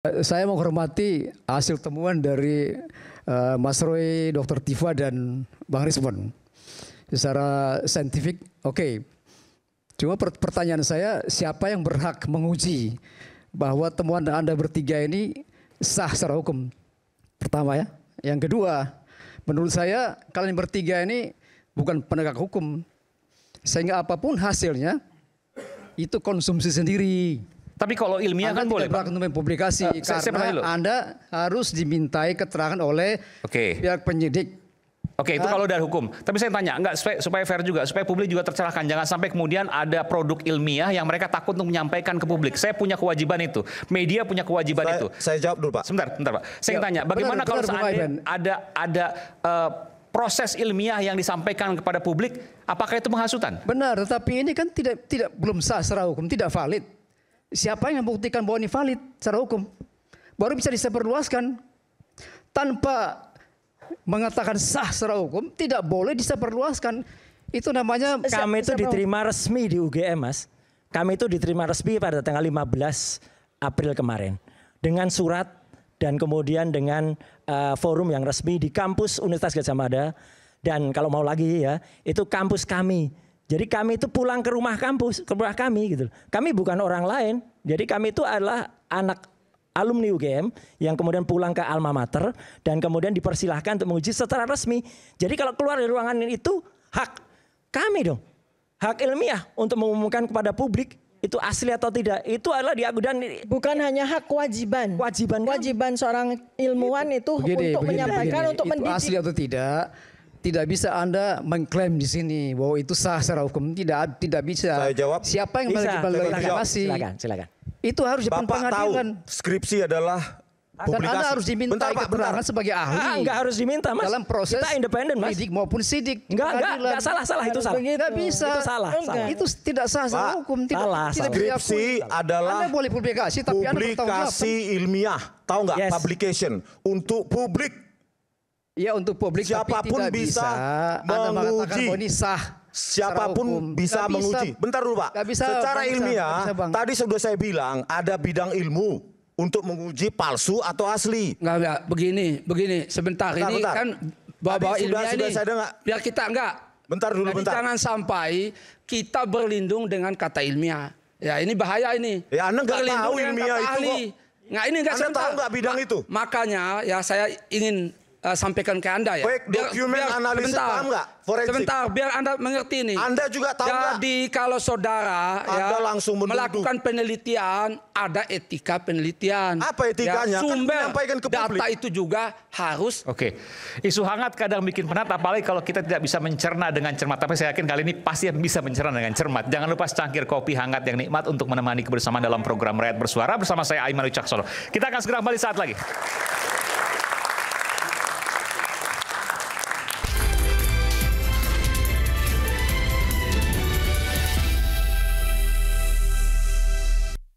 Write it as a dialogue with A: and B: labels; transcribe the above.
A: Saya menghormati hasil temuan dari Mas Roy, Dr. Tifa dan Bang Rizwan. Secara saintifik, oke. Cuma pertanyaan saya, siapa yang berhak menguji bahwa temuan Anda bertiga ini sah secara hukum? Pertama ya. Yang kedua, menurut saya kalian bertiga ini bukan penegak hukum. Sehingga apapun hasilnya, itu konsumsi sendiri.
B: Tapi kalau ilmiah
A: Anda
B: kan boleh,
A: Pak. Untuk mempublikasi karena Anda harus dimintai keterangan oleh pihak penyidik.
B: Oke, itu kalau dari hukum. Tapi saya tanya, enggak supaya fair juga, supaya publik juga tercerahkan. Jangan sampai kemudian ada produk ilmiah yang mereka takut untuk menyampaikan ke publik. Saya punya kewajiban itu, media punya kewajiban itu.
C: Saya jawab dulu, Pak.
B: Sebentar, Pak. Saya tanya, bagaimana kalau seandainya ada proses ilmiah yang disampaikan kepada publik, apakah itu penghasutan?
A: Benar, tetapi ini kan belum sah secara hukum, tidak valid. Siapa yang membuktikan bahwa ini valid secara hukum? Baru bisa disebarluaskan. Tanpa mengatakan sah secara hukum, tidak boleh disebarluaskan. Itu namanya...
D: Kami itu diterima resmi di UGM, Mas. Kami itu diterima resmi pada tanggal 15 April kemarin. Dengan surat dan kemudian dengan forum yang resmi di kampus Universitas Gadjah Mada. Dan kalau mau lagi ya, itu kampus kami. Jadi kami itu pulang ke rumah kampus, ke rumah kami gitu. Kami bukan orang lain. Jadi kami itu adalah anak alumni UGM yang kemudian pulang ke alma mater dan kemudian dipersilahkan untuk menguji secara resmi. Jadi kalau keluar dari ruangan itu hak kami dong. Hak ilmiah untuk mengumumkan kepada publik itu asli atau tidak. Itu adalah dan
E: bukan hanya hak, kewajiban. Kewajiban seorang ilmuwan itu untuk menyampaikan, untuk mendidik.
A: Asli atau tidak bisa Anda mengklaim di sini bahwa itu sah secara hukum. Tidak bisa.
C: Saya jawab.
A: Siapa yang melegitimasi?
D: Silakan.
A: Itu harus di pengadilan.
C: Skripsi adalah publikasi.
A: Dan Anda harus diminta keterangan sebagai ahli.
D: Enggak harus diminta, Mas.
A: Dalam proses
D: kita independen, Mas.
A: Penyidik maupun sidik.
D: Enggak salah itu salah.
A: Tidak bisa.
D: Itu salah.
A: Itu tidak sah secara hukum.
D: Salah.
C: Skripsi adalah
A: Anda boleh publikasi, tapi
C: publikasi ilmiah. Tahu nggak?
D: Yes.
C: Publication untuk publik.
A: Ya, untuk publik.
C: Siapapun
A: tapi
C: bisa menguji.
A: Ini sah.
C: Siapapun bisa menguji. Bentar dulu, Pak. Secara ilmiah, tadi sudah saya bilang ada bidang ilmu untuk menguji palsu atau asli.
F: Enggak. Begini. Sebentar. Ini kan bawa ilmiah ini. Biar kita
C: Bentar dulu, bentar.
F: Jangan sampai kita berlindung dengan kata ilmiah. Ya, ini bahaya ini.
C: Ya, Anda nggak tahu ilmiah itu kok.
F: Nggak, ini nggak.
C: Anda tahu nggak bidang itu?
F: Makanya ya saya ingin sampaikan ke Anda ya.
C: Baik, dokumen analisis paham nggak? Forensik.
F: Sebentar, biar Anda mengerti nih.
C: Anda juga tahu nggak?
F: Jadi kalau saudara
C: langsung
F: melakukan penelitian, ada etika penelitian.
C: Apa etikanya?
F: Ya, sumber
C: ke
F: data itu juga harus.
B: Oke, isu hangat kadang bikin penat, apalagi kalau kita tidak bisa mencerna dengan cermat. Tapi saya yakin kali ini pasti bisa mencerna dengan cermat. Jangan lupa secangkir kopi hangat yang nikmat untuk menemani kebersamaan dalam program Rakyat Bersuara bersama saya Aiman Wicaksono. Kita akan segera kembali saat lagi.